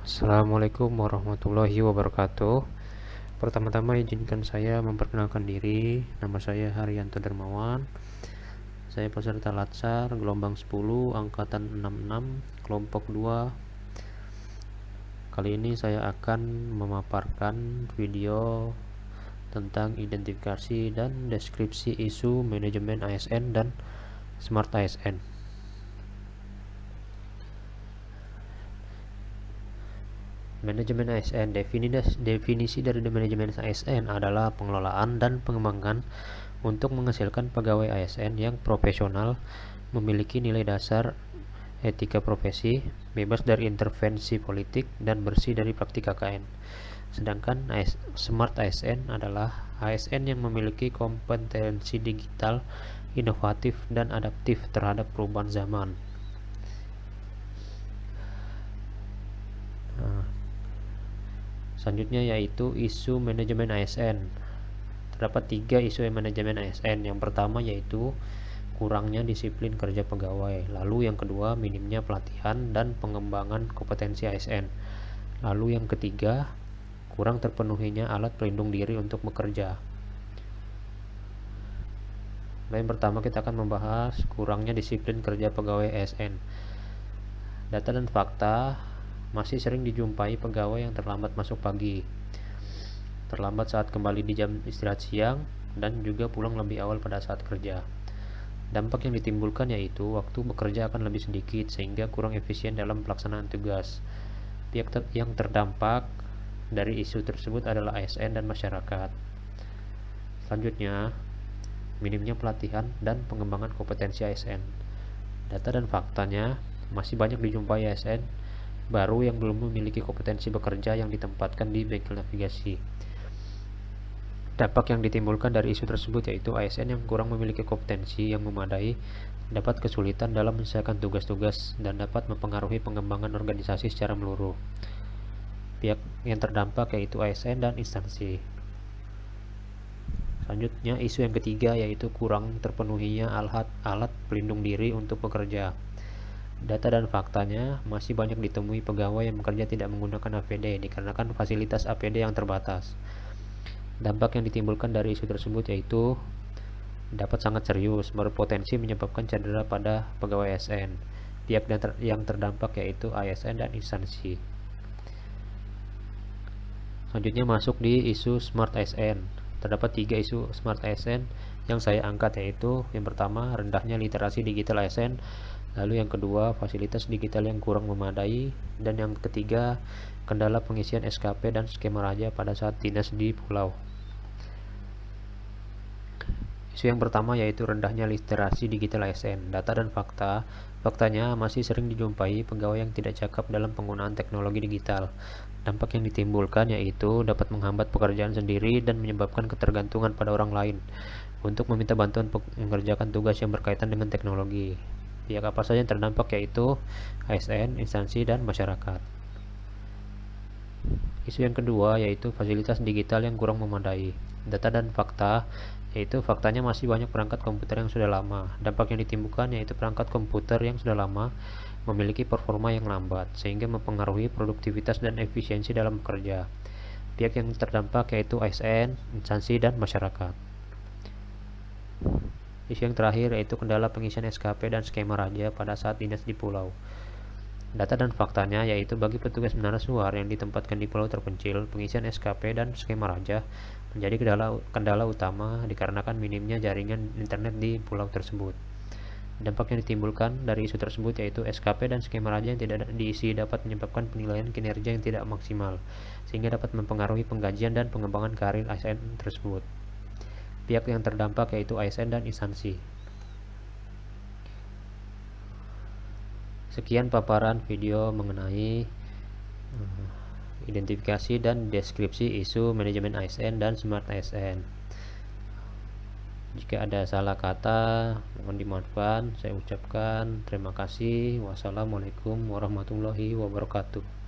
Assalamualaikum warahmatullahi wabarakatuh. Pertama-tama izinkan saya memperkenalkan diri. Nama saya Haryanto Dermawan. Saya peserta Latsar gelombang 10 angkatan 66 kelompok 2. Kali ini saya akan memaparkan video tentang identifikasi dan deskripsi isu manajemen ASN dan Smart ASN. Manajemen ASN, definisi dari manajemen ASN adalah pengelolaan dan pengembangan untuk menghasilkan pegawai ASN yang profesional, memiliki nilai dasar etika profesi, bebas dari intervensi politik, dan bersih dari praktik KKN. Sedangkan Smart ASN adalah ASN yang memiliki kompetensi digital, inovatif, dan adaptif terhadap perubahan zaman. Selanjutnya yaitu isu manajemen ASN. Terdapat 3 isu manajemen ASN. Yang pertama yaitu kurangnya disiplin kerja pegawai. Lalu yang kedua, minimnya pelatihan dan pengembangan kompetensi ASN. Lalu yang ketiga, kurang terpenuhinya alat pelindung diri untuk bekerja. Yang pertama kita akan membahas kurangnya disiplin kerja pegawai ASN. Data dan fakta, masih sering dijumpai pegawai yang terlambat masuk pagi, terlambat saat kembali di jam istirahat siang, dan juga pulang lebih awal pada saat kerja. Dampak yang ditimbulkan yaitu waktu bekerja akan lebih sedikit sehingga kurang efisien dalam pelaksanaan tugas. Pihak yang terdampak dari isu tersebut adalah ASN dan masyarakat. Selanjutnya, minimnya pelatihan dan pengembangan kompetensi ASN. Data dan faktanya, masih banyak dijumpai ASN baru yang belum memiliki kompetensi bekerja yang ditempatkan di bengkel navigasi. Dampak yang ditimbulkan dari isu tersebut yaitu ASN yang kurang memiliki kompetensi yang memadai dapat kesulitan dalam menyelesaikan tugas-tugas dan dapat mempengaruhi pengembangan organisasi secara menyeluruh. Pihak yang terdampak yaitu ASN dan instansi. Selanjutnya isu yang ketiga yaitu kurang terpenuhinya alat pelindung diri untuk bekerja. Data dan faktanya, masih banyak ditemui pegawai yang bekerja tidak menggunakan APD dikarenakan fasilitas APD yang terbatas. Dampak yang ditimbulkan dari isu tersebut yaitu dapat sangat serius, berpotensi menyebabkan cedera pada pegawai ASN. Pihak yang terdampak yaitu ASN dan instansi. Selanjutnya masuk di isu Smart ASN. Terdapat 3 isu Smart ASN yang saya angkat yaitu yang pertama, rendahnya literasi digital ASN. Lalu yang kedua, fasilitas digital yang kurang memadai. Dan yang ketiga, kendala pengisian SKP dan skema raja pada saat dinas di pulau. Isu yang pertama yaitu rendahnya literasi digital ASN. Data dan faktanya masih sering dijumpai pegawai yang tidak cakap dalam penggunaan teknologi digital. Dampak yang ditimbulkan yaitu dapat menghambat pekerjaan sendiri dan menyebabkan ketergantungan pada orang lain untuk meminta bantuan mengerjakan tugas yang berkaitan dengan teknologi. Pihak apa saja yang terdampak yaitu ASN, instansi, dan masyarakat. Isu yang kedua yaitu fasilitas digital yang kurang memadai. Data dan fakta yaitu faktanya masih banyak perangkat komputer yang sudah lama. Dampak yang ditimbulkan yaitu perangkat komputer yang sudah lama memiliki performa yang lambat sehingga mempengaruhi produktivitas dan efisiensi dalam bekerja. Pihak yang terdampak yaitu ASN, instansi, dan masyarakat. Isu yang terakhir yaitu kendala pengisian SKP dan skema raja pada saat dinas di pulau. Data dan faktanya yaitu bagi petugas menara suar yang ditempatkan di pulau terpencil, pengisian SKP dan skema raja menjadi kendala utama dikarenakan minimnya jaringan internet di pulau tersebut. Dampak yang ditimbulkan dari isu tersebut yaitu SKP dan skema raja yang tidak diisi dapat menyebabkan penilaian kinerja yang tidak maksimal, sehingga dapat mempengaruhi penggajian dan pengembangan karir ASN tersebut. Pihak yang terdampak yaitu ASN dan instansi. Sekian paparan video mengenai identifikasi dan deskripsi isu manajemen ASN dan Smart ASN. Jika ada salah kata, mohon dimaafkan. Saya ucapkan terima kasih. Wassalamualaikum warahmatullahi wabarakatuh.